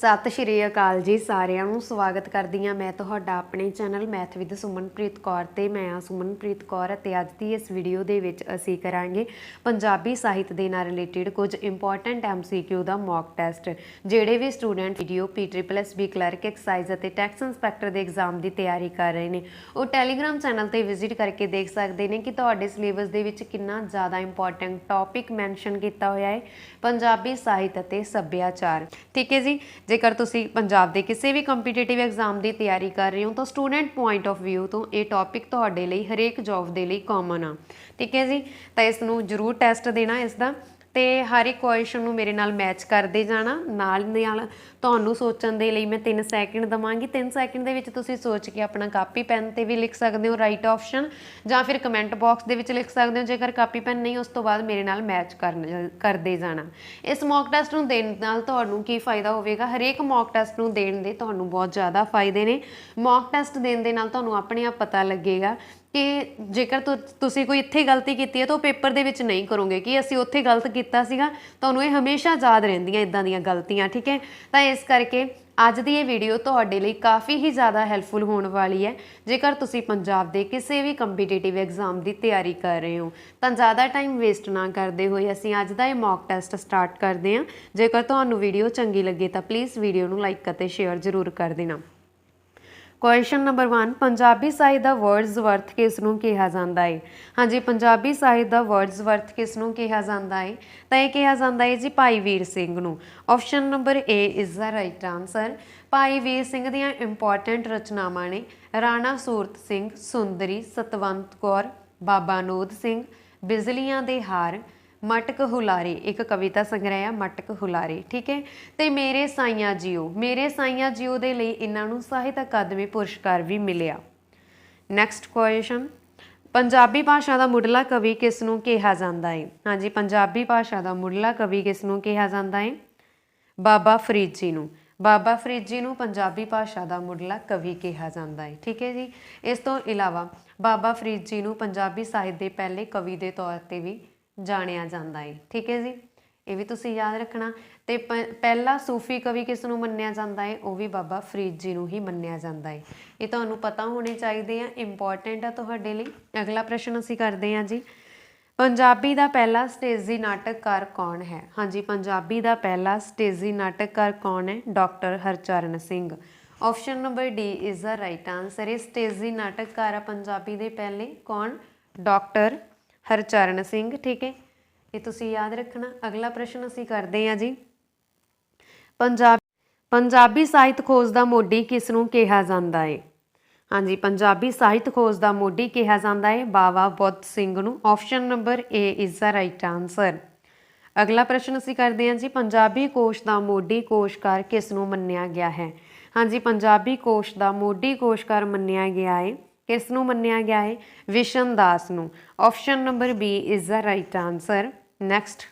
सत श्री अकाल जी सारिਆਂ ਨੂੰ ਸਵਾਗਤ ਕਰਦੀ ਹਾਂ मैं ਤੁਹਾਡਾ ਆਪਣੇ channel math with Sumanpreet Kaur ਤੇ ਮੈਂ ਆ ਸੁਮਨਪ੍ਰੀਤ ਕੌਰ ਅਤੇ ਅੱਜ ਦੀ ਇਸ ਵੀਡੀਓ ਦੇ ਵਿੱਚ ਅਸੀਂ ਕਰਾਂਗੇ ਪੰਜਾਬੀ ਸਾਹਿਤ ਦੇ ਨਾਲ ਰਿਲੇਟਡ ਕੁਝ ਇੰਪੋਰਟੈਂਟ MCQ ਦਾ ਮੌਕ ਟੈਸਟ। ਜਿਹੜੇ ਵੀ student video PSSB clerk excise ਅਤੇ ਟੈਕਸ ਇੰਸਪੈਕਟਰ ਦੇ ਐਗਜ਼ਾਮ ਦੀ ਤਿਆਰੀ ਕਰ ਰਹੇ ਨੇ ਉਹ ਟੈਲੀਗ੍ਰਾਮ ਚੈਨਲ ਤੇ ਵਿਜ਼ਿਟ ਕਰਕੇ ਦੇਖ ਸਕਦੇ ਨੇ ਕਿ ਤੁਹਾਡੇ ਸਿਲੇਬਸ ਦੇ ਵਿੱਚ ਕਿੰਨਾ ਜ਼ਿਆਦਾ ਇੰਪੋਰਟੈਂਟ ਟੌਪਿਕ ਮੈਂਸ਼ਨ ਕੀਤਾ ਹੋਇਆ ਹੈ ਪੰਜਾਬੀ ਸਾਹਿਤ ਅਤੇ ਸੱਭਿਆਚਾਰ। ਠੀਕ ਹੈ ਜੀ। जेकर तुसी पंजाब के किसी भी कंपीटेटिव एग्जाम की तैयारी कर रहे हो तो स्टूडेंट पॉइंट ऑफ व्यू तो ये टॉपिक तुहाडे लई हरेक जॉब के लिए कॉमन आ। ठीक है जी। तो इसनूं जरूर टैसट देना इसका तो हर एक क्वेश्चन नूं मेरे नाल मैच करते जाना नाल तुहानूं सोचण दे लई मैं 3 सैकेंड देवांगी। 3 सैकेंड दे विच तुसीं सोच के अपना कापी पैन ते भी लिख सकते हो राइट ऑप्शन जां फिर कमेंट बॉक्स दे विच लिख सकते हो। जेकर कापी पैन नहीं उस तो बाद मेरे नाल मैच करते जाना। इस मॉक टैसट नूं देण नाल तुहानूं की फायदा होवेगा, हरेक मॉक टैसट नूं देण दे तुहानूं बहुत ज़्यादा फायदे ने। मॉक टैसट देण दे नाल तुहानूं अपने आप पता लगेगा कि जेकर तुसी कोई इत्थे गलती की है तो पेपर दे विच नहीं करोगे कि असी उत्थे गलत किया सीगा। तुहानूं ये हमेशा याद रहिंदियां इदां दीयां गलतियां। ठीक है। तो इस करके अज दी ये वीडियो तुहाडे लई काफ़ी ही ज़्यादा हैल्पफुल होने वाली है। जेकर तुसी पंजाब दे किसी भी कंपीटेटिव एग्जाम की तैयारी कर रहे हो तो ज़्यादा टाइम वेस्ट ना करते हुए असीं अज दा ये मॉक टैसट स्टार्ट करते हैं। जेकर तुहानूं वीडियो चंगी लगे तो प्लीज़ वीडियो नूं लाइक अते शेयर जरूर कर देना। क्वेश्चन नंबर 1 पंजाबी साहित्य का वर्ड्सवर्थ किसनूं कहा जाता है। हाँ जी पंजाबी साहित्य का वर्ड्सवर्थ किसनूं कहा जाता है तो यह कहा जाता है जी भाई वीर सिंह नूं। Option number A is the right answer. भाई वीर सिंह दीयां इंपॉर्टेंट रचनावां ने राणा सूरत सिंह, सुंदरी, सतवंत कौर, बाबा नोद सिंह, बिजलियां दे हार, मटक हुलारे एक कविता संग्रह है मटक हुलारे। ठीक है। तो मेरे साइयां जियो दे लई इन्हां नूं ਸਾਹਿਤ अकादमी पुरस्कार भी मिलिया। नैक्सट क्वेश्चन पंजाबी भाषा का मुढ़ला कवि किसनूं कहा जाता है। हाँ जी पंजाबी भाषा का मुढ़ला कवि किसनूं कहा जाता है बाबा फरीद जी नूं। बाबा फरीद जी नूं पंजाबी भाषा का मुढ़ला कवि कहा जाता है। ठीक है जी। इस तो इलावा बाबा फरीद जी नूं पंजाबी साहित्य के पहले कवि के तौर पर भी जानिया जाता है। ठीक है जी। ये भी तुसीं याद रखना। तो पहला सूफी कवि किसनूं मन्निया जाता है वह भी बाबा फरीद जी नूं ही मन्निया जाता है। ये तुहानूं पता होने चाहिए हैं इंपॉर्टेंट है तुहाडे लई। अगला प्रश्न असीं करते हैं जी पंजाबी का पहला स्टेजी नाटककार कौन है। हाँ जी पंजाबी का पहला स्टेजी नाटककार कौन है doctor Harcharan Singh. Option number D is the right answer. ये स्टेजी नाटककार पंजाबी के पहले कौन डॉक्टर हरचरण सिंह। ठीक है। ये तुसीं याद रखना। अगला प्रश्न असीं करते हैं जी पंजाबी साहित्य खोज का मोढी किसनूं कहा जाता है। हाँ जी पंजाबी साहित्य खोज का मोढी कहा जाता है बाबा बुद्ध सिंह नूं। Option number A is the right answer. अगला प्रश्न असीं करते हैं जी पंजाबी कोश का मोढी कोशकार किसनूं मन्निया गया है। हाँ जी पंजाबी कोश का मोढी कोशकार मन्निया गया है किसनूं मन्निया गया है विशन दास नूं। Option number B is the right answer. Next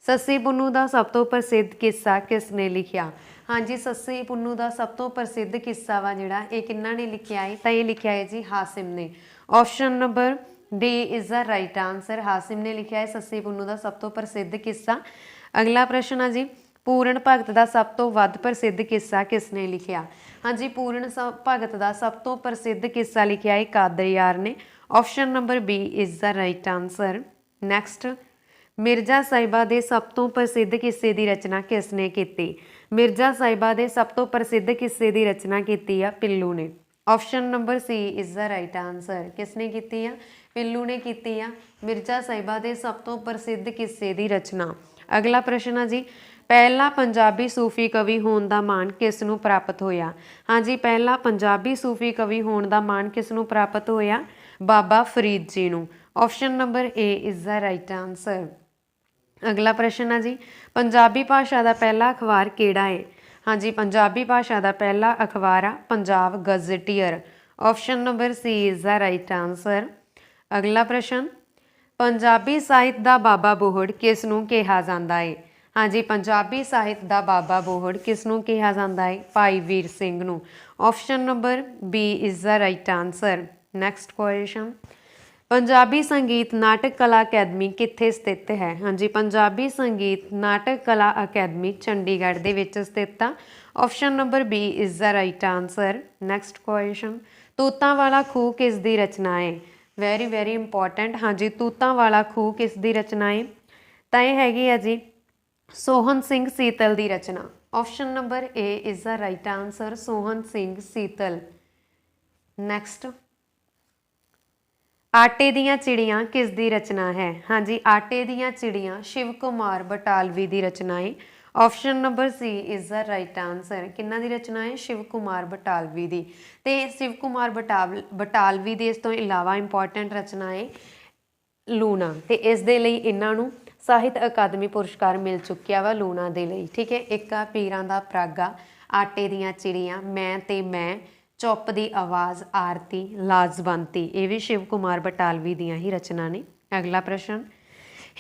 Sassi Punnu का सब तो प्रसिद्ध किस्सा किसने लिखिया। हाँ जी सस्सी पुन्नू का सब तो प्रसिद्ध किस्सा वा जिहड़ा ये किन्ना ने लिखिया है तो ये लिखिया है जी हासिम ने। Option number D is the right answer. Hashim ने लिखिया है सस्सी पुन्नू का सब तो प्रसिद्ध किस्सा। अगला प्रश्न है जी पूर्ण भगत का सब तो वध प्रसिद्ध किस्सा किसने लिखिया। हाँ जी पूर्ण भगत का सब तो प्रसिद्ध किस्सा लिखिया है कादरयार ने। Option number B is the right answer. Next Mirza Sahiba के सब तो प्रसिद्ध किस्से की रचना किसने की। मिर्जा साहिबा के सब तो प्रसिद्ध किस्से की रचना की है पिल्लू ने। Option number C is the right answer. किसने की है पिल्लू ने की है मिर्जा साहिबा के सब तो प्रसिद्ध किस्से की रचना। अगला प्रश्न है जी पहला पंजाबी सूफी कवि होने का मान किसनूं प्राप्त होया। हाँ जी पहला पंजाबी सूफी कवि होने का मान किसनूं प्राप्त होया बाबा फरीद जी नूं। Option number A is the right answer. अगला प्रश्न है जी पंजाबी भाषा का पहला अखबार किहड़ा है। हाँ जी पंजाबी भाषा का पहला अखबार आ Punjab gazetteer. Option number C is the right answer. अगला प्रश्न पंजाबी साहित्य का बाबा बोहड़ किसनूं कहा जाता है। हाँ जी पंजाबी साहित्य का बाबा बोहड़ किसनूं कहा जाता है भाई वीर सिंह नूं। Option number B is the right answer. Next question Punjabi संगीत नाटक कला अकैडमी कित्थे स्थित है? हाँ जी, पंजाबी संगीत नाटक कला अकैडमी चंडीगढ़ दे विच स्थित आ। Option number B is the right answer. Next question, Tutan Wala Khuh किस दी रचना है? Very very important. हाँ जी, तूतां वाला खूह किस दी रचना है? तो यह हैगी है जी सोहन सिंह सीतल की रचना। Option number A is the right answer, Sohan Singh Seetal. Next, Aate Diyan चिड़ियाँ किस दी रचना है? हाँ जी, आटे दियाँ चिड़ियाँ शिव कुमार बटालवी की रचना है। Option number C is the right answer. किन्ना दी रचना है? शिव कुमार बटालवी दी। ते शिव कुमार बटालवी दी इस तो इलावा इंपॉर्टेंट रचना है लूना, ते इस दे लई इन्हां नूं ਸਾਹਿਤ ਅਕਾਦਮੀ ਪੁਰਸਕਾਰ ਮਿਲ ਚੁੱਕਿਆ ਵਾ ਲੂਣਾ ਦੇ ਲਈ। ਠੀਕ ਹੈ, ਇੱਕ ਆ ਪੀਰਾਂ ਦਾ ਪਰਾਗਾ, ਆਟੇ ਦੀਆਂ ਚਿੜੀਆਂ, ਮੈਂ ਤੇ ਮੈਂ, ਚੁੱਪ ਦੀ ਆਵਾਜ਼, ਆਰਤੀ, ਲਾਜਵੰਤੀ, ਇਹ ਵੀ ਸ਼ਿਵ ਕੁਮਾਰ ਬਟਾਲਵੀ ਦੀਆਂ ਹੀ ਰਚਨਾ ਨੇ। ਅਗਲਾ ਪ੍ਰਸ਼ਨ,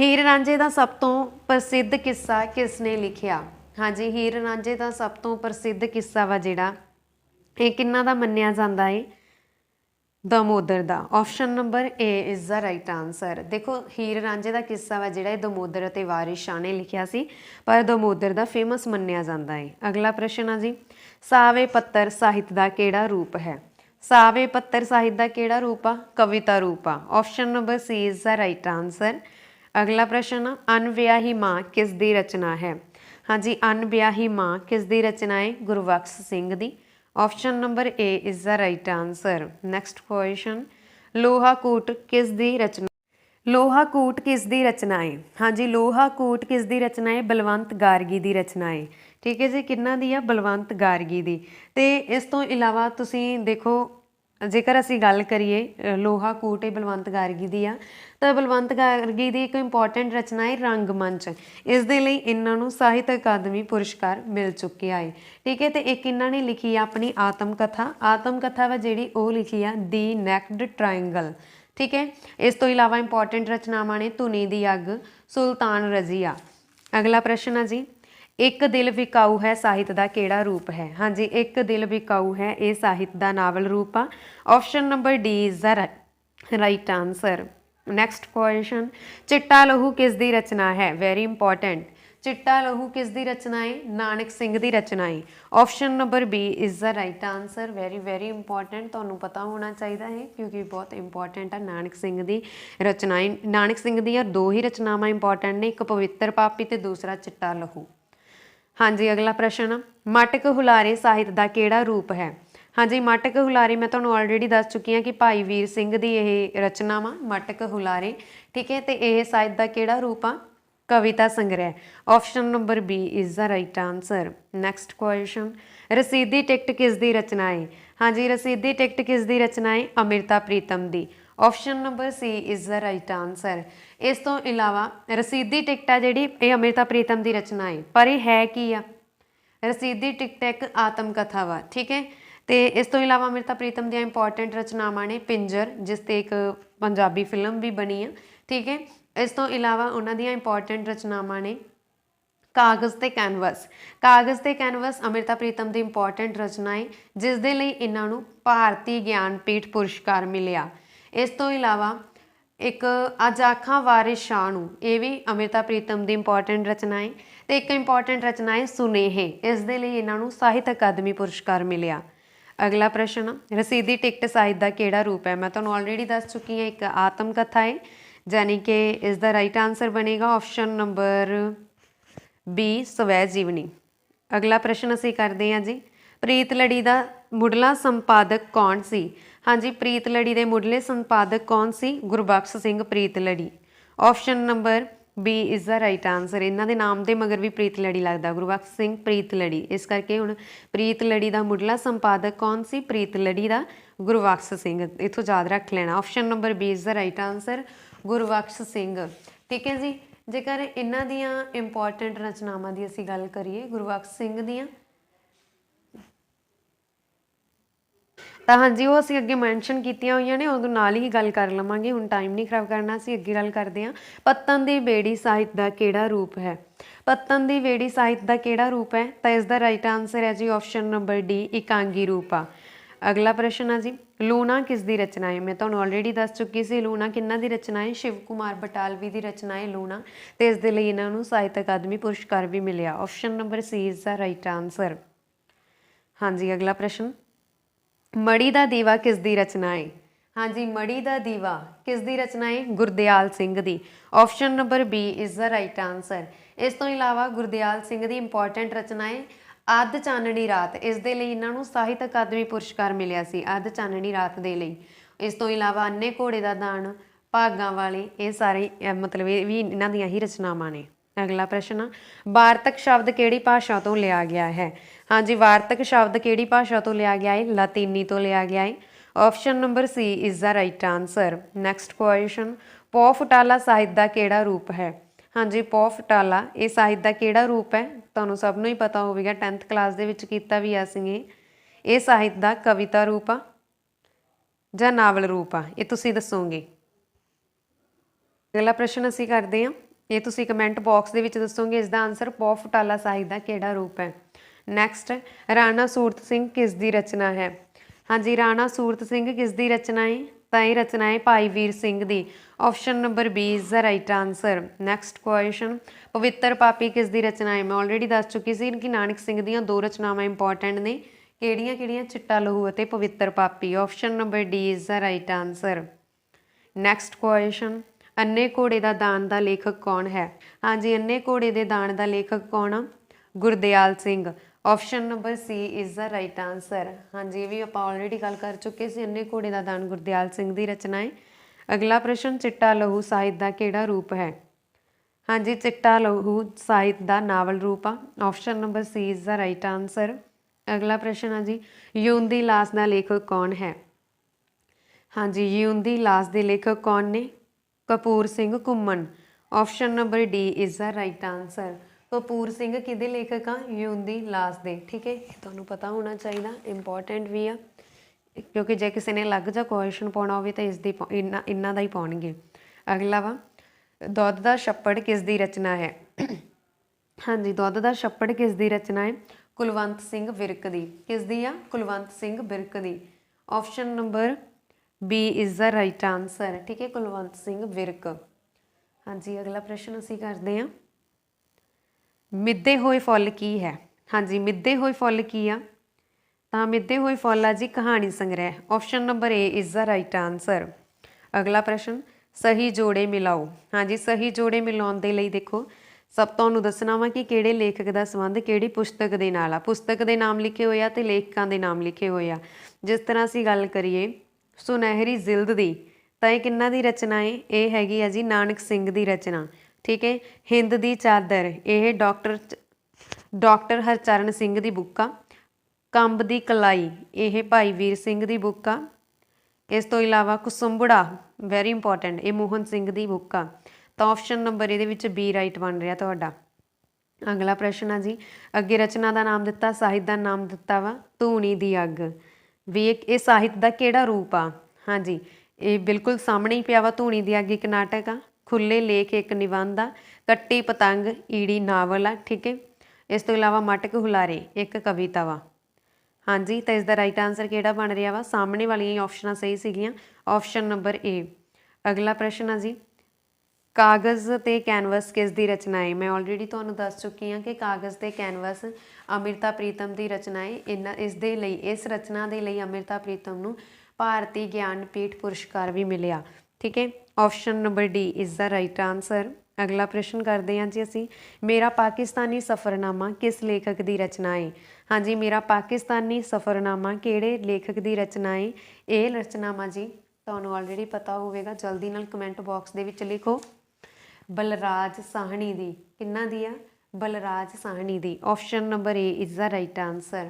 ਹੀਰ ਰਾਂਝੇ ਦਾ ਸਭ ਤੋਂ ਪ੍ਰਸਿੱਧ ਕਿੱਸਾ ਕਿਸ ਨੇ ਲਿਖਿਆ? ਹਾਂਜੀ, ਹੀਰ ਰਾਂਝੇ ਦਾ ਸਭ ਤੋਂ ਪ੍ਰਸਿੱਧ ਕਿੱਸਾ ਵਾ ਜਿਹੜਾ ਇਹ ਕਿੰਨਾ ਦਾ ਮੰਨਿਆ ਜਾਂਦਾ ਹੈ? ਦਮੋਦਰ ਦਾ। Option number A is the right answer. देखो, हीर रांझे का किस्सा वा जिहड़ा दमोदर ते वारिस शाह ने लिखिया सी, पर दमोदर का फेमस मन्निया जाता है। अगला प्रश्न है जी, सावे पत्तर साहित्य का किहड़ा रूप है? सावे पत्तर साहित्य का किहड़ा रूप आ? कविता रूप आ। Option number C is the right answer. अगला प्रश्न, अनविआही माँ किस दी रचना है? हाँ जी, अनविआही माँ किस दी रचना है? गुरबख्श सिंह दी। Option number A is the right answer. Next question, Loha Kut किस दी रचना? लोहा कूट किस दी रचना है? हाँ जी, लोहा कूट किस दी रचना है? बलवंत गार्गी दी रचना है। ठीक है जी, किन्ना दी आ? बलवंत गार्गी दी। ते इस तो इलावा तुसीं देखो, जेकर असीं गल करिए लोहा कूट ए बलवंत गार्गी दी आ, ਤਾਂ ਬਲਵੰਤ ਗਾਰਗੀ ਦੀ ਇੱਕ ਇੰਪੋਰਟੈਂਟ ਰਚਨਾ ਹੈ ਰੰਗਮੰਚ। ਇਸ ਦੇ ਲਈ ਇਹਨਾਂ ਨੂੰ ਸਾਹਿਤ ਅਕਾਦਮੀ ਪੁਰਸਕਾਰ ਮਿਲ ਚੁੱਕਿਆ ਹੈ। ਠੀਕ ਹੈ, ਤੇ ਇੱਕ ਇਹਨਾਂ ਨੇ ਲਿਖੀ ਆ ਆਪਣੀ ਆਤਮ ਕਥਾ। ਆਤਮ ਕਥਾ ਵਾ ਜਿਹੜੀ ਉਹ ਲਿਖੀ ਆ ਦੀ ਨੈਕਡ ਟ੍ਰਾਇੰਗਲ। ਠੀਕ ਹੈ, ਇਸ ਤੋਂ ਇਲਾਵਾ ਇੰਪੋਰਟੈਂਟ ਰਚਨਾਵਾਂ ਨੇ ਧੁਨੀ ਦੀ ਅੱਗ, ਸੁਲਤਾਨ ਰਜ਼ੀਆ। ਅਗਲਾ ਪ੍ਰਸ਼ਨ ਆ ਜੀ, ਇੱਕ ਦਿਲ ਵਿਕਾਊ ਹੈ ਸਾਹਿਤ ਦਾ ਕਿਹੜਾ ਰੂਪ ਹੈ? ਹਾਂਜੀ, ਇੱਕ ਦਿਲ ਵਿਕਾਊ ਹੈ ਇਹ ਸਾਹਿਤ ਦਾ ਨਾਵਲ ਰੂਪ ਆ। Option number D is the right answer. Next question, चिट्टा लहू किस दी रचना है? वेरी इंपॉर्टेंट, चिट्टा लहू किस दी रचना है? नानक सिंह दी रचना है। Option number B is the right answer. Very very important, तुहानूं पता होना चाहिए है क्योंकि बहुत इंपॉर्टेंट है नानक सिंह दी रचनाएं। नानक सिंह दी दो ही रचनावां इंपॉर्टेंट ने, एक पवित्र पापी ते दूसरा चिट्टा लहू। हाँ जी, अगला प्रश्न, मटक हुलारे साहित्य का किहड़ा रूप है? हाँ जी, मटक हुलारे मैं तुहानूं ऑलरेडी दस चुकी हाँ कि भाई वीर सिंह की यह रचना वा मटक हुलारे। ठीक है, तो यह साहित्य का किहड़ा रूप आ? कविता संग्रह। Option number B is the right answer. Next question, Rasidi Ticket किस दी रचना है? हाँ जी, रसीदी टिकट किस दी रचना है? अमृता प्रीतम दी। Option number C is the right answer. इस तो इलावा रसीदी टिकट आ जिहड़ी ये अमृता प्रीतम की रचना है, पर यह है की आ? रसीदी टिकट एक आत्म कथा वा। ठीक है, तो इस तो इलावा अमृता प्रीतम दी इंपॉर्टेंट रचनावां ने पिंजर, जिस ते एक पंजाबी फिल्म भी बनी है। ठीक है, इस तो इलावा उन्हां दी इंपॉर्टेंट रचनावां ने कागज़ ते कैनवस। कागज़ ते कैनवस अमृता प्रीतम की इंपॉर्टेंट रचना है, जिस दे लई इन्हां नूं भारती ज्ञानपीठ पुरस्कार मिलिया। इस तो इलावा एक अज आखां वारिस शाह नूं, ये भी अमृता प्रीतम की इंपॉर्टेंट रचना है। तो एक इंपॉर्टेंट रचना है सुनेहे, इस दे लई इन्हां नूं ਸਾਹਿਤ अकादमी पुरस्कार मिलिया। अगला प्रश्न, रसीदी टिकट साहित्य का किहड़ा रूप है? मैं तुहानूं ऑलरेडी दस चुकी हाँ, एक आत्म कथा है, यानी कि इस दा राइट आंसर बनेगा ऑप्शन नंबर बी स्वै जीवनी। अगला प्रश्न असीं करते हैं जी, प्रीत लड़ी का मुढ़ला संपादक कौन सी? हाँ जी, प्रीत लड़ी के मुढ़ले संपादक कौन सी? Gurbaksh Singh Preet Lari. Option number B is the right answer. इन्हां दे नाम दे मगर भी प्रीत लड़ी लगता, गुरबख्श सिंह प्रीत लड़ी। इस करके हुण प्रीत लड़ी का मुढ़ला संपादक कौन सी? प्रीत लड़ी का गुरबख्श सिंह। इत्थों याद रख लेना। Option number B is the right answer, Gurbakhsh Singh. ठीक है जी, जेकर इन्हां दियां इंपॉर्टेंट रचनावां दी असीं गल करिए गुरबख्श सिंह दियां, तो हाँ जी, वो असीं अगे मैंशन कीतियां होईयां ने, उदों नाल ही गल कर लवांगे। हुण टाइम नहीं खराब करना, असीं अगे गल करदे हां। पत्तन दी बेड़ी साहित्य का किहड़ा रूप है? पत्तन दी बेड़ी साहित्य का किहड़ा रूप है? तो इसका राइट आंसर है जी ऑप्शन नंबर डी, इकांगी रूप आ। अगला प्रश्न है जी, ਲੂਣਾ ਕਿਸ ਦੀ ਰਚਨਾ ਹੈ? ਮੈਂ ਤੁਹਾਨੂੰ ਆਲਰੇਡੀ ਦੱਸ ਚੁੱਕੀ ਸੀ ਲੂਣਾ ਕਿਹਨਾਂ ਦੀ ਰਚਨਾ ਹੈ? ਸ਼ਿਵ ਕੁਮਾਰ ਬਟਾਲਵੀ ਦੀ ਰਚਨਾ ਹੈ ਲੂਣਾ, ਤੇ ਇਸ ਦੇ ਲਈ ਇਹਨਾਂ ਨੂੰ ਸਾਹਿਤ ਅਕਾਦਮੀ ਪੁਰਸਕਾਰ ਵੀ ਮਿਲਿਆ। Option number C is the right answer. ਹਾਂਜੀ ਅਗਲਾ ਪ੍ਰਸ਼ਨ, ਮੜੀ ਦਾ ਦੀਵਾ ਕਿਸ ਦੀ ਰਚਨਾ ਹੈ? ਹਾਂਜੀ ਮੜੀ ਦਾ ਦੀਵਾ ਕਿਸ ਦੀ ਰਚਨਾ ਹੈ? ਗੁਰਦਿਆਲ ਸਿੰਘ ਦੀ। Option number B is the right answer. ਇਸ ਤੋਂ ਇਲਾਵਾ ਗੁਰਦਿਆਲ ਸਿੰਘ ਦੀ ਇੰਪੋਰਟੈਂਟ ਰਚਨਾ ਹੈ ਅੱਧ ਚਾਨਣੀ ਰਾਤ, ਇਸ ਦੇ ਲਈ ਇਹਨਾਂ ਨੂੰ ਸਾਹਿਤ ਅਕਾਦਮੀ ਪੁਰਸਕਾਰ ਮਿਲਿਆ ਸੀ ਅੱਧ ਚਾਨਣੀ ਰਾਤ ਦੇ ਲਈ। ਇਸ ਤੋਂ ਇਲਾਵਾ ਅੰਨੇ ਘੋੜੇ ਦਾ ਦਾਨ, ਭਾਗਾਂ ਵਾਲੇ, ਇਹ ਸਾਰੇ ਮਤਲਬ ਇਹ ਵੀ ਇਹਨਾਂ ਦੀਆਂ ਹੀ ਰਚਨਾਵਾਂ ਨੇ। ਅਗਲਾ ਪ੍ਰਸ਼ਨ ਆ, ਵਾਰਤਕ ਸ਼ਬਦ ਕਿਹੜੀ ਭਾਸ਼ਾ ਤੋਂ ਲਿਆ ਗਿਆ ਹੈ? ਹਾਂਜੀ ਵਾਰਤਕ ਸ਼ਬਦ ਕਿਹੜੀ ਭਾਸ਼ਾ ਤੋਂ ਲਿਆ ਗਿਆ ਹੈ? ਲਾਤੀਨੀ ਤੋਂ ਲਿਆ ਗਿਆ ਹੈ। Option number C is the right answer. Next question, Pau Phutala ਸਾਹਿਤ ਦਾ ਕਿਹੜਾ ਰੂਪ ਹੈ? ਹਾਂਜੀ ਪੌ ਫੁਟਾਲਾ ਇਹ ਸਾਹਿਤ ਦਾ ਕਿਹੜਾ ਰੂਪ ਹੈ? ਤੁਹਾਨੂੰ ਸਭ ਨੂੰ ਹੀ ਪਤਾ ਹੋਵੇਗਾ, 10th ਕਲਾਸ ਦੇ ਵਿੱਚ ਕੀਤਾ ਵੀ ਅਸੀਂ ਇਹ ਸਾਹਿਤ ਦਾ ਕਵਿਤਾ ਰੂਪ ਆ ਜਾਂ ਨਾਵਲ ਰੂਪ ਆ, ਇਹ ਤੁਸੀਂ ਦੱਸੋਗੇ। ਅਗਲਾ ਪ੍ਰਸ਼ਨ ਅਸੀਂ ਕਰਦੇ ਹਾਂ, ਇਹ ਤੁਸੀਂ ਕਮੈਂਟ ਬਾਕਸ ਦੇ ਵਿੱਚ ਦੱਸੋਗੇ ਇਸ ਦਾ ਆਨਸਰ ਪੌ ਫੁਟਾਲਾ ਸਾਹਿਤ ਦਾ ਕਿਹੜਾ ਰੂਪ ਹੈ। ਨੈਕਸਟ, ਰਾਣਾ ਸੂਰਤ ਸਿੰਘ ਕਿਸ ਦੀ ਰਚਨਾ ਹੈ? ਹਾਂਜੀ ਰਾਣਾ ਸੂਰਤ ਸਿੰਘ ਕਿਸ ਦੀ ਰਚਨਾ ਹੈ? ਤਾਂ ਇਹ ਰਚਨਾ ਹੈ ਭਾਈ ਵੀਰ ਸਿੰਘ ਦੀ। Option number B is the right answer. Next question, ਪਵਿੱਤਰ ਪਾਪੀ ਕਿਸ ਦੀ ਰਚਨਾ ਹੈ? ਮੈਂ ਆਲਰੇਡੀ ਦੱਸ ਚੁੱਕੀ ਸੀ ਕਿ ਨਾਨਕ ਸਿੰਘ ਦੀਆਂ ਦੋ ਰਚਨਾਵਾਂ ਇੰਪੋਰਟੈਂਟ ਨੇ, ਕਿਹੜੀਆਂ ਕਿਹੜੀਆਂ? ਚਿੱਟਾ ਲਹੂ ਅਤੇ ਪਵਿੱਤਰ ਪਾਪੀ। Option number D is the right answer. Next question, ਅੰਨੇ ਘੋੜੇ ਦਾ ਦਾਨ ਦਾ ਲੇਖਕ ਕੌਣ ਹੈ? ਹਾਂਜੀ ਅੰਨੇ ਘੋੜੇ ਦੇ ਦਾਨ ਦਾ ਲੇਖਕ ਕੌਣ ਆ? Gurdial Singh. Option number C is the right answer. ਹਾਂਜੀ ਇਹ ਵੀ ਆਪਾਂ ਆਲਰੇਡੀ ਗੱਲ ਕਰ ਚੁੱਕੇ ਸੀ, ਅੰਨੇ ਘੋੜੇ ਦਾ ਦਾਨ ਗੁਰਦਿਆਲ ਸਿੰਘ ਦੀ ਰਚਨਾ ਹੈ। ਅਗਲਾ ਪ੍ਰਸ਼ਨ, ਚਿੱਟਾ ਲਹੂ ਸਾਹਿਤ ਦਾ ਕਿਹੜਾ ਰੂਪ ਹੈ? ਹਾਂਜੀ ਚਿੱਟਾ ਲਹੂ ਸਾਹਿਤ ਦਾ ਨਾਵਲ ਰੂਪ ਆ। Option number C is the right answer. ਅਗਲਾ ਪ੍ਰਸ਼ਨ ਆ ਜੀ, ਯੂਨ ਦੀ ਲਾਸ਼ ਦਾ ਲੇਖਕ ਕੌਣ ਹੈ? ਹਾਂਜੀ ਯੂਨ ਦੀ ਲਾਸ਼ ਦੇ ਲੇਖਕ ਕੌਣ ਨੇ? Kapur Singh Ghuman. Option number D is the right answer. Kapur Singh ਕਿਹਦੇ ਲੇਖਕ ਆ? ਯੂਨ ਦੀ ਲਾਸ਼ ਦੇ। ਠੀਕ ਹੈ ਤੁਹਾਨੂੰ ਪਤਾ ਹੋਣਾ ਚਾਹੀਦਾ, ਇੰਪੋਰਟੈਂਟ ਵੀ ਆ, ਕਿਉਂਕਿ ਜੇ ਕਿਸੇ ਨੇ ਅਲੱਗ ਜਿਹਾ ਕੁਐਸਚਨ ਪਾਉਣਾ ਹੋਵੇ ਤਾਂ ਇਸ ਦੀ ਇਹਨਾਂ ਦਾ ਹੀ ਪਾਉਣਗੇ। ਅਗਲਾ ਵਾ, ਦੁੱਧ ਦਾ ਛੱਪੜ ਕਿਸ ਦੀ ਰਚਨਾ ਹੈ? ਹਾਂਜੀ ਦੁੱਧ ਦਾ ਛੱਪੜ ਕਿਸ ਦੀ ਰਚਨਾ ਹੈ? ਕੁਲਵੰਤ ਸਿੰਘ ਵਿਰਕ ਦੀ। ਕਿਸ ਦੀ ਆ? ਕੁਲਵੰਤ ਸਿੰਘ ਵਿਰਕ ਦੀ। Option number B is the right answer. ਠੀਕ ਹੈ ਕੁਲਵੰਤ ਸਿੰਘ ਵਿਰਕ। ਹਾਂਜੀ ਅਗਲਾ ਪ੍ਰਸ਼ਨ ਅਸੀਂ ਕਰਦੇ ਹਾਂ, ਮਿੱਧੇ ਹੋਏ ਫੁੱਲ ਕੀ ਹੈ? ਹਾਂਜੀ ਮਿੱਧੇ ਹੋਏ ਫੁੱਲ ਕੀ ਆ? ਤਾਂ ਮਿੱਧੇ ਹੋਏ ਫੁੱਲ ਆ ਜੀ ਕਹਾਣੀ ਸੰਗ੍ਰਹਿ। Option number A is the right answer. ਅਗਲਾ ਪ੍ਰਸ਼ਨ, ਸਹੀ ਜੋੜੇ ਮਿਲਾਓ। ਹਾਂਜੀ ਸਹੀ ਜੋੜੇ ਮਿਲਾਉਣ ਦੇ ਲਈ ਦੇਖੋ ਸਭ ਤੁਹਾਨੂੰ ਦੱਸਣਾ ਵਾ ਕਿ ਕਿਹੜੇ ਲੇਖਕ ਦਾ ਸੰਬੰਧ ਕਿਹੜੀ ਪੁਸਤਕ ਦੇ ਨਾਲ ਆ। ਪੁਸਤਕ ਦੇ ਨਾਮ ਲਿਖੇ ਹੋਏ ਆ ਤੇ ਲੇਖਕਾਂ ਦੇ ਨਾਮ ਲਿਖੇ ਹੋਏ ਆ। ਜਿਸ ਤਰ੍ਹਾਂ ਅਸੀਂ ਗੱਲ ਕਰੀਏ ਸੁਨਹਿਰੀ ਜ਼ਿਲਦ ਦੀ, ਤਾਂ ਇਹ ਕਿਹਨਾਂ ਦੀ ਰਚਨਾ ਹੈ? ਇਹ ਹੈਗੀ ਆ ਜੀ ਨਾਨਕ ਸਿੰਘ ਦੀ ਰਚਨਾ। ਠੀਕ ਹੈ, ਹਿੰਦ ਦੀ ਚਾਦਰ ਇਹ ਡਾਕਟਰ ਹਰਚਰਨ ਸਿੰਘ ਦੀ ਬੁੱਕ ਆ। ਕੰਬ ਦੀ ਕਲਾਈ ਇਹ ਭਾਈ ਵੀਰ ਸਿੰਘ ਦੀ ਬੁੱਕ ਆ। ਇਸ ਤੋਂ ਇਲਾਵਾ ਕੁਸੁੰਬੜਾ ਵੈਰੀ ਇੰਪੋਰਟੈਂਟ ਇਹ ਮੋਹਨ ਸਿੰਘ ਦੀ ਬੁੱਕ ਆ। ਤਾਂ ਆਪਸ਼ਨ ਨੰਬਰ ਇਹਦੇ ਵਿੱਚ ਬੀ ਰਾਈਟ ਬਣ ਰਿਹਾ ਤੁਹਾਡਾ। ਅਗਲਾ ਪ੍ਰਸ਼ਨ ਆ ਜੀ, ਅੱਗੇ ਰਚਨਾ ਦਾ ਨਾਮ ਦਿੱਤਾ, ਸਾਹਿਤ ਦਾ ਨਾਮ ਦਿੱਤਾ ਵਾ ਧੂਣੀ ਦੀ ਅੱਗ। ਵੀ ਇਹ ਸਾਹਿਤ ਦਾ ਕਿਹੜਾ ਰੂਪ ਆ? ਹਾਂਜੀ ਇਹ ਬਿਲਕੁਲ ਸਾਹਮਣੇ ਹੀ ਪਿਆ ਵਾ, ਧੂਣੀ ਦੀ ਅੱਗ ਇੱਕ ਨਾਟਕ ਆ, ਖੁੱਲੇ ਲੇਖ ਇੱਕ ਨਿਬੰਧ ਆ, ਕੱਟੀ ਪਤੰਗ ਈੜੀ ਨਾਵਲ ਆ। ਠੀਕ ਹੈ, ਇਸ ਤੋਂ ਇਲਾਵਾ ਮਟਕ ਹੁਲਾਰੇ ਇੱਕ ਕਵਿਤਾ ਵਾ। ਹਾਂਜੀ ਤਾਂ ਇਸ ਦਾ ਰਾਈਟ ਆਂਸਰ ਕਿਹੜਾ ਬਣ ਰਿਹਾ ਵਾ? ਸਾਹਮਣੇ ਵਾਲੀਆਂ ਹੀ ਆਪਸ਼ਨਾਂ ਸਹੀ ਸੀਗੀਆਂ। ਆਪਸ਼ਨ ਨੰਬਰ ਏ। ਅਗਲਾ ਪ੍ਰਸ਼ਨ ਆ ਜੀ, ਕਾਗਜ਼ ਤੇ ਕੈਨਵਸ ਕਿਸ ਦੀ ਰਚਨਾ ਹੈ? ਮੈਂ ਆਲਰੇਡੀ ਤੁਹਾਨੂੰ ਦੱਸ ਚੁੱਕੀ ਹਾਂ ਕਿ ਕਾਗਜ਼ ਤੇ ਕੈਨਵਸ ਅੰਮ੍ਰਿਤਾ ਪ੍ਰੀਤਮ ਦੀ ਰਚਨਾ ਹੈ। ਇਸ ਰਚਨਾ ਦੇ ਲਈ ਅੰਮ੍ਰਿਤਾ ਪ੍ਰੀਤਮ ਨੂੰ ਭਾਰਤੀ ਗਿਆਨਪੀਠ ਪੁਰਸਕਾਰ ਵੀ ਮਿਲਿਆ। ਠੀਕ ਹੈ, option number D is the right answer. ਅਗਲਾ ਪ੍ਰਸ਼ਨ ਕਰਦੇ ਹਾਂ ਜੀ ਅਸੀਂ, ਮੇਰਾ ਪਾਕਿਸਤਾਨੀ ਸਫ਼ਰਨਾਮਾ ਕਿਸ ਲੇਖਕ ਦੀ ਰਚਨਾ ਹੈ? ਹਾਂਜੀ ਮੇਰਾ ਪਾਕਿਸਤਾਨੀ ਸਫ਼ਰਨਾਮਾ ਕਿਹੜੇ ਲੇਖਕ ਦੀ ਰਚਨਾ ਹੈ? ਇਹ ਰਚਨਾਵਾਂ ਜੀ ਤੁਹਾਨੂੰ ਆਲਰੇਡੀ ਪਤਾ ਹੋਵੇਗਾ, ਜਲਦੀ ਨਾਲ ਕਮੈਂਟ ਬਾਕਸ ਦੇ ਵਿੱਚ ਲਿਖੋ। ਬਲਰਾਜ ਸਾਹਣੀ ਦੀ। ਕਿਹਨਾਂ ਦੀ ਆ? ਬਲਰਾਜ ਸਾਹਣੀ ਦੀ। Option number A is the right answer.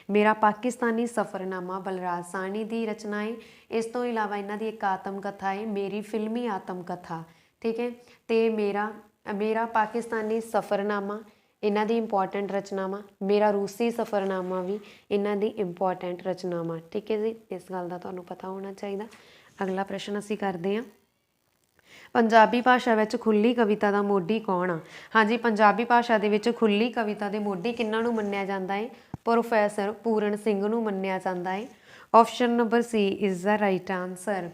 ਮੇਰਾ ਪਾਕਿਸਤਾਨੀ ਸਫ਼ਰਨਾਮਾ ਬਲਰਾਜ ਸਾਹਣੀ ਦੀ ਰਚਨਾ ਹੈ। ਇਸ ਤੋਂ ਇਲਾਵਾ ਇਹਨਾਂ ਦੀ ਇੱਕ ਆਤਮ ਕਥਾ ਹੈ, ਮੇਰੀ ਫਿਲਮੀ ਆਤਮ ਕਥਾ। ਠੀਕ ਹੈ, ਤੇ ਮੇਰਾ ਪਾਕਿਸਤਾਨੀ ਸਫ਼ਰਨਾਮਾ ਇਹਨਾਂ ਦੀ ਇੰਪੋਰਟੈਂਟ ਰਚਨਾਵਾਂ। ਮੇਰਾ ਰੂਸੀ ਸਫ਼ਰਨਾਮਾ ਵੀ ਇਹਨਾਂ ਦੀ ਇੰਪੋਰਟੈਂਟ ਰਚਨਾਵਾਂ। ਠੀਕ ਹੈ ਜੀ, ਇਸ ਗੱਲ ਦਾ ਤੁਹਾਨੂੰ ਪਤਾ ਹੋਣਾ ਚਾਹੀਦਾ। ਅਗਲਾ ਪ੍ਰਸ਼ਨ ਅਸੀਂ ਕਰਦੇ ਹਾਂ, ਪੰਜਾਬੀ ਭਾਸ਼ਾ ਵਿੱਚ ਖੁੱਲੀ ਕਵਿਤਾ ਦਾ ਮੋਢੀ ਕੌਣ ਆ? ਹਾਂਜੀ ਪੰਜਾਬੀ ਭਾਸ਼ਾ ਦੇ ਵਿੱਚ ਖੁੱਲੀ ਕਵਿਤਾ ਦੇ ਮੋਢੀ ਕਿਹਨਾਂ ਨੂੰ ਮੰਨਿਆ ਜਾਂਦਾ ਹੈ? ਪ੍ਰੋਫੈਸਰ ਪੂਰਨ ਸਿੰਘ ਨੂੰ ਮੰਨਿਆ ਜਾਂਦਾ ਹੈ। Option number C is the right answer.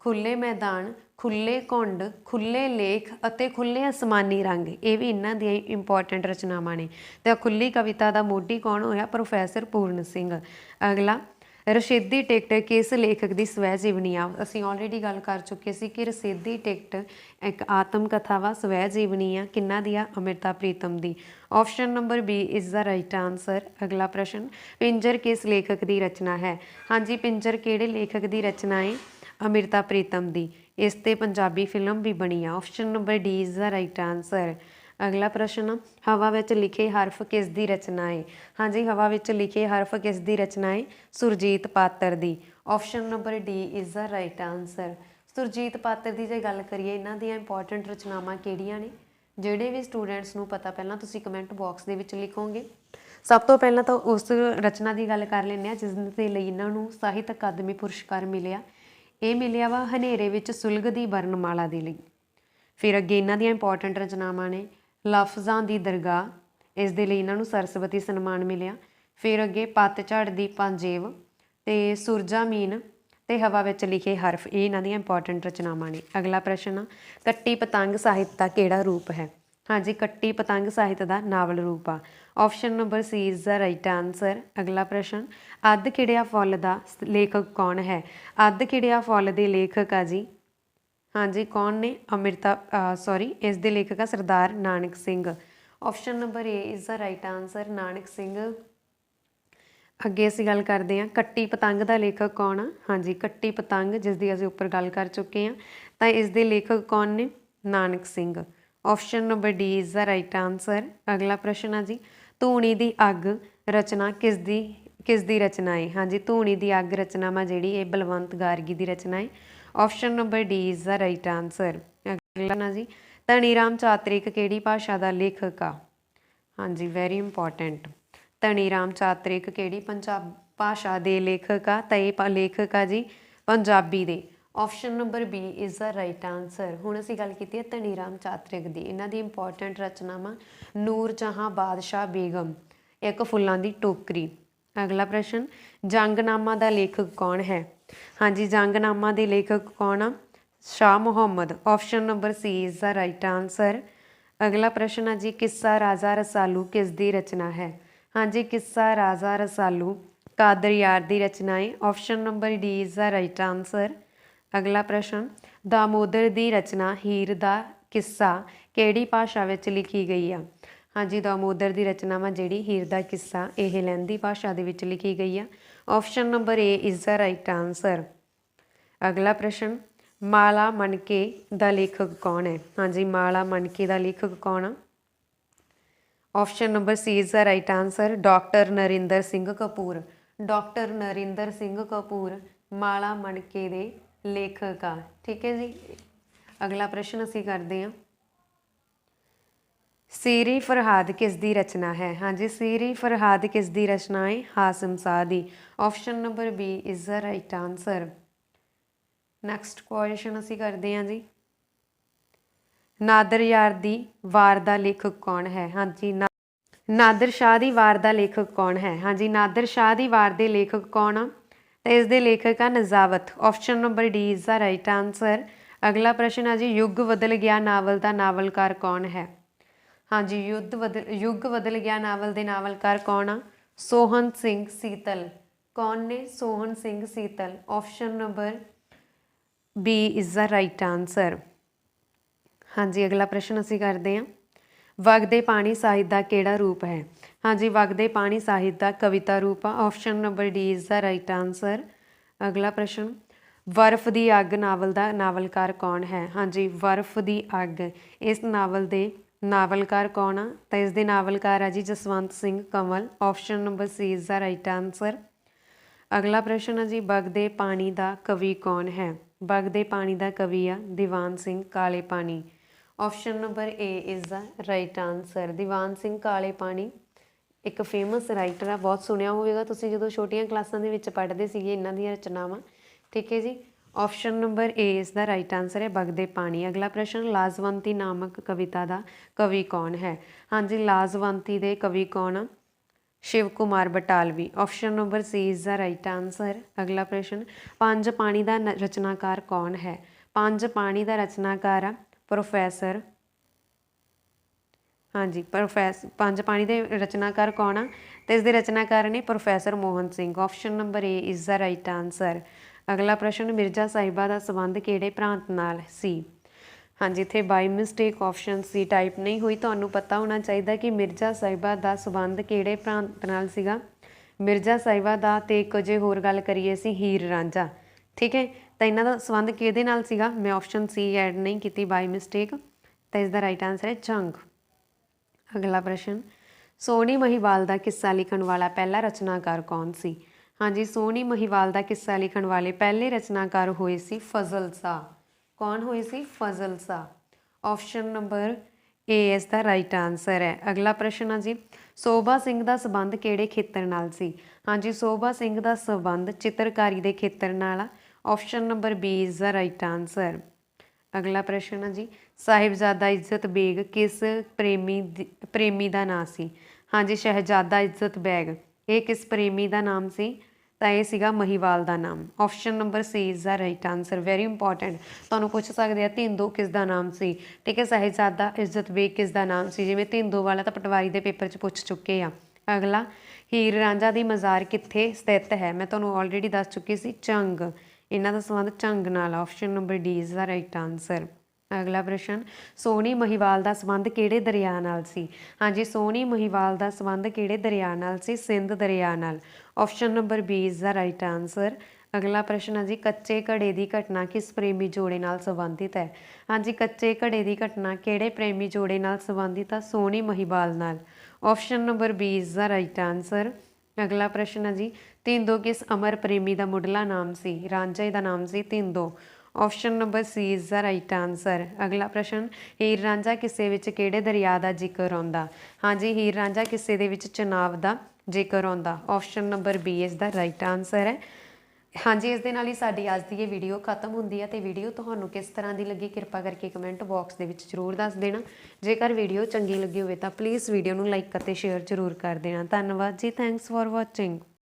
ਖੁੱਲੇ ਮੈਦਾਨ, ਖੁੱਲੇ ਘੁੰਡ, ਖੁੱਲੇ ਲੇਖ ਅਤੇ ਖੁੱਲੇ ਅਸਮਾਨੀ ਰੰਗ, ਇਹ ਵੀ ਇਹਨਾਂ ਦੀਆਂ ਇੰਪੋਰਟੈਂਟ ਰਚਨਾਵਾਂ ਨੇ। ਤੇ ਖੁੱਲੀ ਕਵਿਤਾ ਦਾ ਮੋਢੀ ਕੌਣ ਹੋਇਆ? ਪ੍ਰੋਫੈਸਰ ਪੂਰਨ ਸਿੰਘ। ਅਗਲਾ, ਰਸ਼ੀਦੀ ਟਿਕਟ ਕਿਸ ਲੇਖਕ ਦੀ ਸਵੈ ਜੀਵਨੀ ਆ? ਅਸੀਂ ਆਲਰੇਡੀ ਗੱਲ ਕਰ ਚੁੱਕੇ ਸੀ ਕਿ ਰਸ਼ੀਦੀ ਟਿਕਟ ਇੱਕ ਆਤਮ ਕਥਾ ਵਾ, ਸਵੈ ਜੀਵਨੀ ਆ। ਕਿੰਨਾ ਦੀ ਆ? ਅੰਮ੍ਰਿਤਾ ਪ੍ਰੀਤਮ ਦੀ। Option number B is the right answer. ਅਗਲਾ ਪ੍ਰਸ਼ਨ, ਪਿੰਜਰ ਕਿਸ ਲੇਖਕ ਦੀ ਰਚਨਾ ਹੈ? ਹਾਂਜੀ, ਪਿੰਜਰ ਕਿਹੜੇ ਲੇਖਕ ਦੀ ਰਚਨਾ ਹੈ? ਅੰਮ੍ਰਿਤਾ ਪ੍ਰੀਤਮ ਦੀ। ਇਸ ਤੇ ਪੰਜਾਬੀ ਫਿਲਮ ਵੀ ਬਣੀ ਆ। Option number D is the right answer. ਅਗਲਾ ਪ੍ਰਸ਼ਨ, ਹਵਾ ਵਿੱਚ ਲਿਖੇ ਹਰਫ ਕਿਸ ਦੀ ਰਚਨਾ ਹੈ? ਹਾਂਜੀ, ਹਵਾ ਵਿੱਚ ਲਿਖੇ ਹਰਫ ਕਿਸ ਦੀ ਰਚਨਾ ਹੈ? ਸੁਰਜੀਤ ਪਾਤਰ ਦੀ। Option number D is the right answer. Surjit Patar ਦੀ ਜੇ ਗੱਲ ਕਰੀਏ, ਇਹਨਾਂ ਦੀਆਂ ਇੰਪੋਰਟੈਂਟ ਰਚਨਾਵਾਂ ਕਿਹੜੀਆਂ ਨੇ? ਜਿਹੜੇ ਵੀ ਸਟੂਡੈਂਟਸ ਨੂੰ ਪਤਾ ਪਹਿਲਾਂ ਤੁਸੀਂ ਕਮੈਂਟ ਬਾਕਸ ਦੇ ਵਿੱਚ ਲਿਖੋਗੇ। ਸਭ ਤੋਂ ਪਹਿਲਾਂ ਤਾਂ ਉਸ ਰਚਨਾ ਦੀ ਗੱਲ ਕਰ ਲੈਂਦੇ ਹਾਂ ਜਿਸ ਦੇ ਲਈ ਇਹਨਾਂ ਨੂੰ ਸਾਹਿਤ ਅਕਾਦਮੀ ਪੁਰਸਕਾਰ ਮਿਲਿਆ। ਇਹ ਮਿਲਿਆ ਵਾ ਹਨੇਰੇ ਵਿੱਚ ਸੁਲਗਦੀ ਵਰਨਮਾਲਾ ਦੇ ਲਈ। ਫਿਰ ਅੱਗੇ ਇਹਨਾਂ ਦੀਆਂ ਇੰਪੋਰਟੈਂਟ ਰਚਨਾਵਾਂ ਨੇ ਲਫ਼ਜ਼ਾਂ ਦੀ ਦਰਗਾਹ, ਇਸ ਦੇ ਲਈ ਇਹਨਾਂ ਨੂੰ ਸਰਸਵਤੀ ਸਨਮਾਨ ਮਿਲਿਆ। ਫਿਰ ਅੱਗੇ ਪਤਝੜ ਦੀ ਪੰਜੇਬ ਅਤੇ ਸੂਰਜਾ ਮੀਨ ਅਤੇ ਹਵਾ ਵਿੱਚ ਲਿਖੇ ਹਰਫ, ਇਹ ਇਹਨਾਂ ਦੀਆਂ ਇੰਪੋਰਟੈਂਟ ਰਚਨਾਵਾਂ ਨੇ। ਅਗਲਾ ਪ੍ਰਸ਼ਨ, ਕੱਟੀ ਪਤੰਗ ਸਾਹਿਤ ਦਾ ਕਿਹੜਾ ਰੂਪ ਹੈ? ਹਾਂਜੀ, ਕੱਟੀ ਪਤੰਗ ਸਾਹਿਤ ਦਾ ਨਾਵਲ ਰੂਪ ਆ। Option number C is the right answer. ਅਗਲਾ ਪ੍ਰਸ਼ਨ, ਅੱਧ ਖਿੜਿਆ ਫੁੱਲ ਦਾ ਲੇਖਕ ਕੌਣ ਹੈ? ਅੱਧ ਖਿੜਿਆ ਫੁੱਲ ਦੇ ਲੇਖਕ ਆ ਜੀ, ਹਾਂਜੀ ਕੌਣ ਨੇ? ਇਸ ਦੇ ਲੇਖਕ ਆ Sardar Nanak Singh. Option number A is the right answer, Nanak Singh. ਅੱਗੇ ਅਸੀਂ ਗੱਲ ਕਰਦੇ ਹਾਂ ਕੱਟੀ ਪਤੰਗ ਦਾ ਲੇਖਕ ਕੌਣ ਆ? ਹਾਂਜੀ, ਕੱਟੀ ਪਤੰਗ ਜਿਸ ਦੀ ਅਸੀਂ ਉੱਪਰ ਗੱਲ ਕਰ ਚੁੱਕੇ ਹਾਂ, ਤਾਂ ਇਸ ਦੇ ਲੇਖਕ ਕੌਣ ਨੇ? Nanak Singh. Option number D is the right answer. ਅਗਲਾ ਪ੍ਰਸ਼ਨ ਆ ਜੀ, ਧੂਣੀ ਦੀ ਅੱਗ ਰਚਨਾ ਕਿਸ ਦੀ ਰਚਨਾ ਹੈ? ਹਾਂਜੀ, ਧੂਣੀ ਦੀ ਅੱਗ ਰਚਨਾਵਾਂ ਜਿਹੜੀ ਇਹ ਬਲਵੰਤ ਗਾਰਗੀ ਦੀ ਰਚਨਾ ਹੈ। Option number D is the right answer. ਅਗਲਾ ਨਾ ਜੀ, ਧਨੀ ਰਾਮ ਚਾਤ੍ਰਿਕ ਕਿਹੜੀ ਭਾਸ਼ਾ ਦਾ ਲੇਖਕ ਆ? ਹਾਂਜੀ, ਵੈਰੀ ਇੰਪੋਰਟੈਂਟ। ਧਨੀ ਰਾਮ ਚਾਤ੍ਰਿਕ ਕਿਹੜੀ ਭਾਸ਼ਾ ਦੇ ਲੇਖਕ ਆ? ਤਾਂ ਇਹ ਲੇਖਕ ਆ ਜੀ ਪੰਜਾਬੀ ਦੇ। Option number B is the right answer. ਹੁਣ ਅਸੀਂ ਗੱਲ ਕੀਤੀ ਹੈ ਧਨੀ ਰਾਮ ਚਾਤ੍ਰਿਕ ਦੀ। ਇਹਨਾਂ ਦੀ ਇੰਪੋਰਟੈਂਟ ਰਚਨਾਵਾਂ ਨੂਰ ਜਹਾਂ ਬਾਦਸ਼ਾਹ ਬੇਗਮ, ਇੱਕ ਫੁੱਲਾਂ ਦੀ ਟੋਕਰੀ। ਅਗਲਾ ਪ੍ਰਸ਼ਨ, ਜੰਗਨਾਮਾ ਦਾ ਲੇਖਕ ਕੌਣ ਹੈ? ਹਾਂਜੀ, ਜੰਗਨਾਮਾ ਦੇ ਲੇਖਕ ਕੌਣ ਆ? Shah Muhammad. Option number C is the right answer. ਅਗਲਾ ਪ੍ਰਸ਼ਨ ਆ ਜੀ, ਕਿੱਸਾ ਰਾਜਾ ਰਸਾਲੂ ਕਿਸ ਦੀ ਰਚਨਾ ਹੈ? ਹਾਂਜੀ, ਕਿੱਸਾ ਰਾਜਾ ਰਸਾਲੂ ਕਾਦਰ ਯਾਰ ਦੀ ਰਚਨਾ ਹੈ। Option number D is the right answer. ਅਗਲਾ ਪ੍ਰਸ਼ਨ, ਦਾਮੋਦਰ ਦੀ ਰਚਨਾ ਹੀਰ ਦਾ ਕਿੱਸਾ ਕਿਹੜੀ ਭਾਸ਼ਾ ਵਿੱਚ ਲਿਖੀ ਗਈ ਆ? ਹਾਂਜੀ, ਦਾਮੋਦਰ ਦੀ ਰਚਨਾਵਾਂ ਜਿਹੜੀ ਹੀਰ ਦਾ ਕਿੱਸਾ, ਇਹ ਲਹਿੰਦੀ ਭਾਸ਼ਾ ਦੇ ਵਿੱਚ ਲਿਖੀ ਗਈ ਆ। Option number A is the right answer. ਅਗਲਾ ਪ੍ਰਸ਼ਨ, ਮਾਲਾ ਮਣਕੇ ਦਾ ਲੇਖਕ ਕੌਣ ਹੈ? ਹਾਂਜੀ, ਮਾਲਾ ਮਣਕੇ ਦਾ ਲੇਖਕ ਕੌਣ ਆ? Option number C is the right answer, doctor Narinder Singh Kapur. Doctor Narinder Singh Kapur Mala Manke ਦੇ ਲੇਖਕ ਆ। ਠੀਕ ਹੈ ਜੀ। ਅਗਲਾ ਪ੍ਰਸ਼ਨ ਅਸੀਂ ਕਰਦੇ ਹਾਂ, ਸੀਰੀ ਫਰਹਾਦ ਕਿਸ ਦੀ ਰਚਨਾ ਹੈ? ਹਾਂਜੀ, ਸੀਰੀ ਫਰਹਾਦ ਕਿਸ ਦੀ ਰਚਨਾ ਹੈ? ਹਾਸਿਮ ਸ਼ਾਹ ਦੀ। Option number B is the right answer. Next question ਅਸੀਂ ਕਰਦੇ ਹਾਂ ਜੀ, ਨਾਦਰ ਯਾਰ ਦੀ ਵਾਰ ਦਾ ਲੇਖਕ ਕੌਣ ਹੈ? ਹਾਂਜੀ, ਨਾਦਰ ਸ਼ਾਹ ਦੀ ਵਾਰ ਦਾ ਲੇਖਕ ਕੌਣ ਹੈ? ਹਾਂਜੀ, ਨਾਦਰ ਸ਼ਾਹ ਦੀ ਵਾਰ ਦੇ ਲੇਖਕ ਕੌਣ ਆ? ਤੇ ਇਸ ਦੇ ਲੇਖਕ ਆ Najabat. Option number D is the right answer. ਅਗਲਾ ਪ੍ਰਸ਼ਨ ਆ ਜੀ, ਯੁੱਗ ਬਦਲ ਗਿਆ ਨਾਵਲ ਦਾ ਨਾਵਲਕਾਰ ਕੌਣ ਹੈ? ਹਾਂਜੀ, ਯੁੱਗ ਬਦਲ ਗਿਆ ਨਾਵਲ ਦੇ ਨਾਵਲਕਾਰ ਕੌਣ ਆ? ਸੋਹਣ ਸਿੰਘ ਸੀਤਲ। ਕੌਣ ਨੇ? Sohan Singh Seetal. Option number B is the right answer. ਹਾਂਜੀ, ਅਗਲਾ ਪ੍ਰਸ਼ਨ ਅਸੀਂ ਕਰਦੇ ਹਾਂ, ਵਗਦੇ ਪਾਣੀ ਸਾਹਿਤ ਦਾ ਕਿਹੜਾ ਰੂਪ ਹੈ? ਹਾਂਜੀ, ਵਗਦੇ ਪਾਣੀ ਸਾਹਿਤ ਦਾ ਕਵਿਤਾ ਰੂਪ ਆ। Option number D is the right answer. ਅਗਲਾ ਪ੍ਰਸ਼ਨ, ਬਰਫ਼ ਦੀ ਅੱਗ ਨਾਵਲ ਦਾ ਨਾਵਲਕਾਰ ਕੌਣ ਹੈ? ਹਾਂਜੀ, ਬਰਫ਼ ਦੀ ਅੱਗ ਇਸ ਨਾਵਲ ਦੇ ਨਾਵਲਕਾਰ ਕੌਣ ਆ? ਤਾਂ ਇਸ ਦੇ ਨਾਵਲਕਾਰ ਆ ਜੀ Jaswant Singh Kanwal. Option number C is the right answer. ਅਗਲਾ ਪ੍ਰਸ਼ਨ ਆ ਜੀ, ਵਗਦੇ ਪਾਣੀ ਦਾ ਕਵੀ ਕੌਣ ਹੈ? ਵਗਦੇ ਪਾਣੀ ਦਾ ਕਵੀ ਆ ਦੀਵਾਨ Singh Kale Pani. Option number A is the right answer. Diwan Singh Kale Pani ਇੱਕ ਫੇਮਸ ਰਾਈਟਰ ਆ, ਬਹੁਤ ਸੁਣਿਆ ਹੋਵੇਗਾ ਤੁਸੀਂ ਜਦੋਂ ਛੋਟੀਆਂ ਕਲਾਸਾਂ ਦੇ ਵਿੱਚ ਪੜ੍ਹਦੇ ਸੀਗੇ ਇਹਨਾਂ ਦੀਆਂ ਰਚਨਾਵਾਂ। ਠੀਕ ਹੈ ਜੀ। ਆਪਸ਼ਨ ਨੰਬਰ ਏ ਇਸ ਦਾ ਰਾਈਟ ਆਨਸਰ ਹੈ, ਵਗਦੇ ਪਾਣੀ। ਅਗਲਾ ਪ੍ਰਸ਼ਨ, ਲਾਜਵੰਤੀ ਨਾਮਕ ਕਵਿਤਾ ਦਾ ਕਵੀ ਕੌਣ ਹੈ? ਹਾਂਜੀ, ਲਾਜਵੰਤੀ ਦੇ ਕਵੀ ਕੌਣ ਆ? Shiv Kumar Batalvi. Option number C is the right answer. अगला प्रश्न, पंज पानी का रचनाकार कौन है? पंज पानी का रचनाकार आ प्रोफैसर, हाँ जी पंज पानी के रचनाकार कौन आ, तो इसके रचनाकार ने professor Mohan Singh. Option number A is the right answer. अगला प्रश्न, मिर्जा साहिबा का संबंध किहड़े प्रांत नाल सी? हाँ जी इत्थे by mistake option C type नहीं हुई, तो पता होना चाहिए कि मिर्जा साहिबा का संबंध किहड़े प्रांत नाल सीगा। मिर्जा साहिबा का, तो एक जे होर गल करिए असीं हीर रांझा, ठीक है, तो इन्हां दा संबंध किहदे नाल सीगा? मैं ऑप्शन सी ऐड नहीं की बाई मिसटेक, तो इसका राइट आंसर है जंग। अगला प्रश्न, सोहनी महिवाल का किस्सा लिखण वाला पहला रचनाकार कौन सी? हाँ जी सोहनी महिवाल का किस्सा लिखण वाले पहले रचनाकार हुए सी फजल शाह। कौन हुए सी? फजल शाह। ऑप्शन नंबर ए इसका राइट आंसर है। अगला प्रश्न है जी, सोभा सिंह का संबंध किहड़े खेतर नाल सी? हाँ जी सोभा सिंह का संबंध चित्रकारी के खेतर नाल। Option number B is the right answer. अगला प्रश्न है जी, साहिबजादा इज्जत बेग किस प्रेमी का नाम सी? हाँ जी शहजादा इज्जत बेग, ये किस प्रेमी का नाम सी? तो यह सीगा महिवाल का नाम। Option number C is the right answer. Very important, तुहानूं पूछ सकते हैं धिंदो किसका नाम सी, ठीक है, साहिबजादा इज्जत बेग किसका नाम सी, जिवें धिंदो वाला तो पटवारी के पेपर च पूछ चुके हैं। अगला, हीर रांझा की मज़ार कित्थे स्थित है? मैं तुहानूं ऑलरेडी दस चुकी सी, झंग, इन्हां दा संबंध झंग नाल। Option number D is the right answer. अगला प्रश्न, सोहनी महिवाल का संबंध किहड़े दरिया नाल सी? हाँ जी सोहनी महिवाल का संबंध किहड़े दरिया नाल सी? सिंध दरिया नाल। Option number B is the right answer. अगला प्रश्न है जी, कच्चे घड़े की घटना किस प्रेमी जोड़े नाल संबंधित है? हाँ जी कच्चे घड़े की घटना किहड़े प्रेमी जोड़े नाल संबंधित है? सोहनी महिवाल नाल। Option number B is the right answer. अगला प्रश्न है जी, धिंदो किस अमर प्रेमी का मुढ़ला नाम सी? रांझे का नाम सी धिंदो। Option number C is the right answer. अगला प्रश्न, हीर रांझा किस्से विच किहड़े दरिया का जिक्र आउंदा? हाँ जी हीर रांझा किस्से दे विच चनाब का जिक्र आउंदा। Option number B is the right answer है। हाँ जी इस दे नाल ही साडी अज दी ये वीडियो खत्म हुंदी है, तो वीडियो तुहानूं किस तरह की लगी किरपा करके कमेंट बॉक्स दे विच जरूर दस देना। जेकर वीडियो चंगी लगी होवे तां प्लीज़ वीडियो नूं लाइक अते शेयर जरूर कर देना। धन्नवाद जी, थैंक्स फॉर वॉचिंग।